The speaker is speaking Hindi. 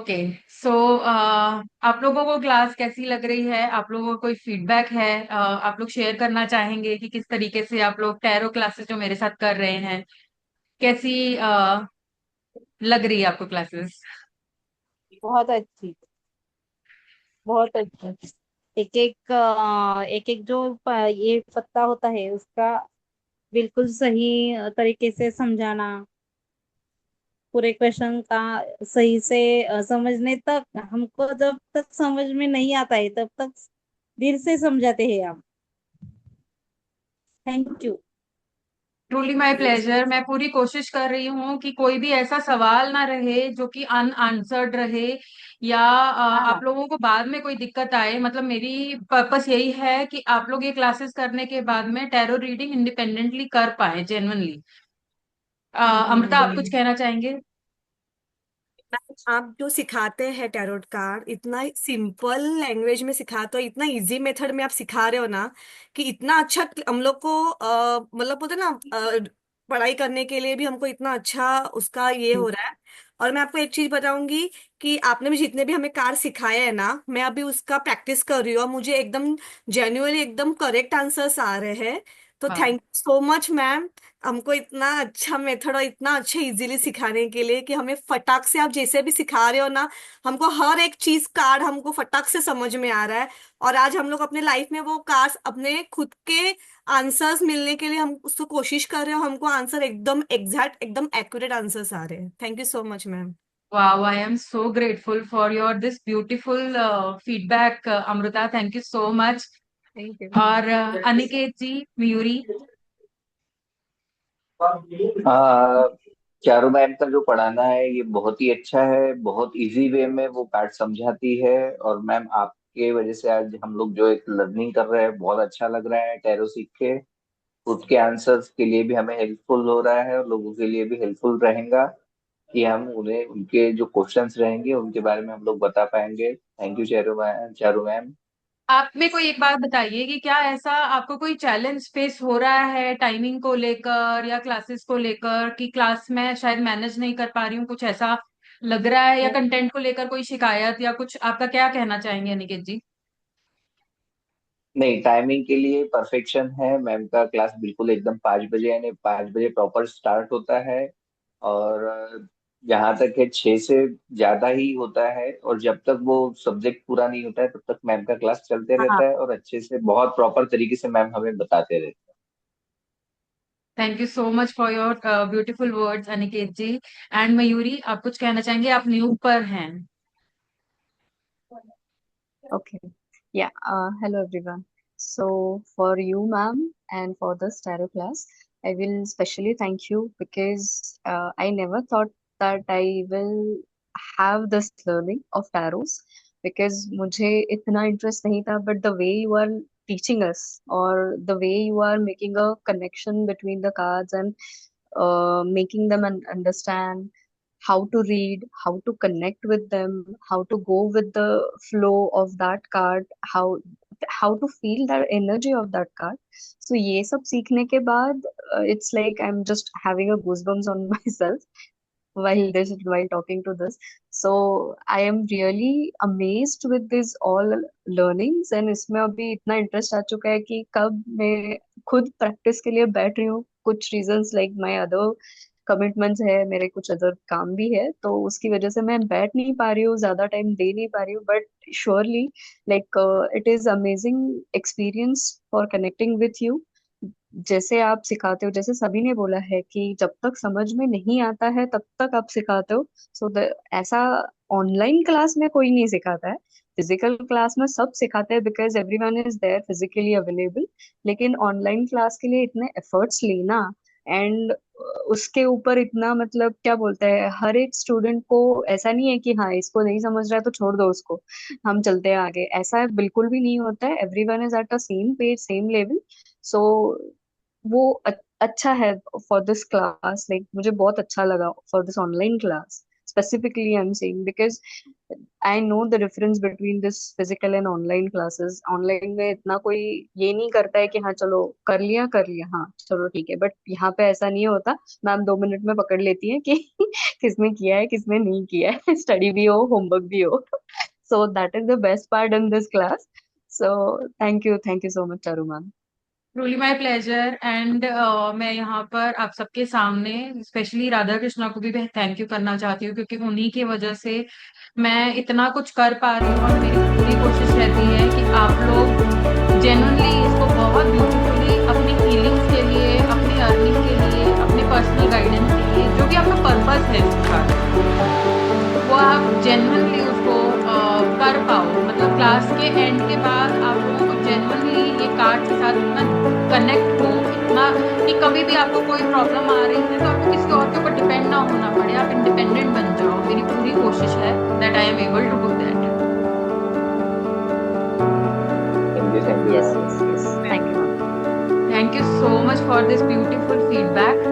ओके। सो आप लोगों को क्लास कैसी लग रही है? आप लोगों को कोई फीडबैक है? आप लोग शेयर करना चाहेंगे कि किस तरीके से आप लोग टैरो क्लासेस जो मेरे साथ कर रहे हैं, कैसी लग रही है आपको क्लासेस? बहुत अच्छी। बहुत अच्छी। एक एक जो ये पत्ता होता है उसका बिल्कुल सही तरीके से समझाना, पूरे क्वेश्चन का सही से समझने तक, हमको जब तक समझ में नहीं आता है तब तक धीरे से समझाते हैं आप। Thank you. Truly my pleasure. मैं पूरी कोशिश कर रही हूँ कि कोई भी ऐसा सवाल ना रहे जो कि अनआंसर्ड रहे, या आप हाँ। लोगों को बाद में कोई दिक्कत आए। मतलब मेरी पर्पस यही है कि आप लोग ये क्लासेस करने के बाद में टैरो रीडिंग इंडिपेंडेंटली कर पाए, जेन्युइनली। अमृता, आप कुछ हम्म। कहना चाहेंगे? आप जो सिखाते हैं टैरोट कार्ड इतना सिंपल लैंग्वेज में सिखाते हो, इतना इजी मेथड में आप सिखा रहे हो ना कि इतना अच्छा हम लोग को मतलब बोलते हैं ना, पढ़ाई करने के लिए भी हमको इतना अच्छा उसका ये हो रहा है। और मैं आपको एक चीज बताऊंगी कि आपने भी जितने भी हमें कार्ड सिखाए हैं ना, मैं अभी उसका प्रैक्टिस कर रही हूँ और मुझे एकदम जेन्युइनली एकदम करेक्ट आंसर्स आ रहे हैं। तो वाह। Thank you so much ma'am, हमको इतना अच्छा मेथड और इतना अच्छे इजीली सिखाने के लिए कि हमें फटाक से आप जैसे भी सिखा रहे हो ना, हमको हर एक चीज कार्ड हमको फटाक से समझ में आ रहा है। और आज हम लोग अपने लाइफ में वो कार्ड्स अपने खुद के आंसर्स मिलने के लिए हम उसको कोशिश कर रहे हो, हमको आंसर एकदम एग्जैक्ट एकदम एक्यूरेट आंसर्स आ रहे हैं। Thank you so much ma'am. वाह, I am so grateful for your this beautiful feedback, Amrita. Thank you so much. Thank you. और अनिकेत जी, मयूरी। आ, चारू मैम का जो पढ़ाना है ये बहुत ही अच्छा है, बहुत इजी वे में वो कार्ड समझाती है। और मैम आपके वजह से आज हम लोग जो एक लर्निंग कर रहे हैं बहुत अच्छा लग रहा है, टैरो सीख के खुद के आंसर्स के लिए भी हमें हेल्पफुल हो रहा है और लोगों के लिए भी हेल्पफुल रहेगा कि हम उन्हें उनके जो क्वेश्चंस रहेंगे उनके बारे में हम लोग बता पाएंगे। Thank you Charu ma'am. आप मेरे को एक बात बताइए कि क्या ऐसा आपको कोई चैलेंज फेस हो रहा है टाइमिंग को लेकर या क्लासेस को लेकर, कि क्लास में शायद मैनेज नहीं कर पा रही हूँ, कुछ ऐसा लग रहा है? या कंटेंट को लेकर कोई शिकायत या कुछ? आपका क्या कहना चाहेंगे अनिकेत जी? नहीं, टाइमिंग के लिए परफेक्शन है मैम का। क्लास बिल्कुल एकदम 5 बजे, यानी 5 बजे प्रॉपर स्टार्ट होता है। और यहाँ तक है 6 से ज्यादा ही होता है, और जब तक वो सब्जेक्ट पूरा नहीं होता है तब तक मैम का क्लास चलते हाँ। रहता है और अच्छे से बहुत प्रॉपर तरीके से मैम हमें बताते रहते हैं। Thank you so much for your beautiful words Aniket ji. And Mayuri, आप कुछ कहना चाहेंगे? आप न्यू पर हैं। Okay. Yeah. Hello, everyone. So, for you, ma'am, and for the tarot class, I will specially thank you because I never thought that I will have this learning of tarots because मुझे इतना interest नहीं था, but the way you are teaching us or the way you are making a connection between the cards and making them understand how to read, how to connect with them, how to go with the flow of that card, how to feel the energy of that card. So ये सब सीखने के बाद it's like I'm just having a goosebumps on myself while talking to this. So I am really amazed with these all learnings and इसमें अभी इतना इंटरेस्ट आ चुका है कि कब मैं खुद प्रैक्टिस के लिए बैठ रही हूँ। कुछ reasons like my other commitments है, मेरे कुछ अदर काम भी है, तो उसकी वजह से मैं बैठ नहीं पा रही हूँ, ज्यादा टाइम दे नहीं पा रही हूँ, but surely like it is amazing experience for connecting with you. जैसे आप सिखाते हो, जैसे सभी ने बोला है कि जब तक समझ में नहीं आता है तब तक आप सिखाते हो। सो ऐसा ऑनलाइन क्लास में कोई नहीं सिखाता है। फिजिकल क्लास में सब सिखाते हैं because everyone is there physically available. लेकिन ऑनलाइन क्लास के लिए इतने एफर्ट्स लेना एंड उसके ऊपर इतना मतलब क्या बोलते हैं, हर एक स्टूडेंट को ऐसा नहीं है कि हाँ इसको नहीं समझ रहा है तो छोड़ दो उसको, हम चलते हैं आगे, ऐसा बिल्कुल भी नहीं होता है। Everyone is at a same page, same level. So वो अच्छा है फॉर दिस क्लास, लाइक मुझे बहुत अच्छा लगा for this online class. specifically I'm saying, because I know the difference between this physical and online classes. Online में इतना कोई ये नहीं करता है कि हाँ चलो कर लिया हाँ चलो ठीक है, बट यहाँ पे ऐसा नहीं होता। मैम 2 मिनट में पकड़ लेती है कि किसने किया है किसने नहीं किया है, स्टडी भी हो होमवर्क भी हो। So that is the best part in this class. So thank you so much, Charu ma'am. Truly my pleasure. And मैं यहाँ पर आप सबके सामने स्पेशली राधा कृष्णा को भी थैंक यू करना चाहती हूँ, क्योंकि उन्हीं की वजह से मैं इतना कुछ कर पा रही हूँ। और मेरी पूरी कोशिश रहती है कि आप लोग जेन्युइनली इसको बहुत ब्यूटीफुली अपनी हीलिंग्स के लिए, अपनी अर्निंग के लिए, अपने पर्सनल गाइडेंस के लिए, जो भी आपका पर्पस है इसका, वो आप जेन्युइनली उसको कर पाओ। मतलब क्लास के एंड के बाद आप लोगों को जेन्युइनली ये कार्ड के साथ इतना कनेक्ट हो, इतना कि कभी भी आपको कोई प्रॉब्लम आ रही है तो आपको किसी और के ऊपर डिपेंड ना होना पड़े, आप इंडिपेंडेंट बन जाओ। मेरी पूरी कोशिश है that I am able to do that. Thank you Yes, yes, yes. Thank you, ma'am. Thank you so much for this beautiful feedback.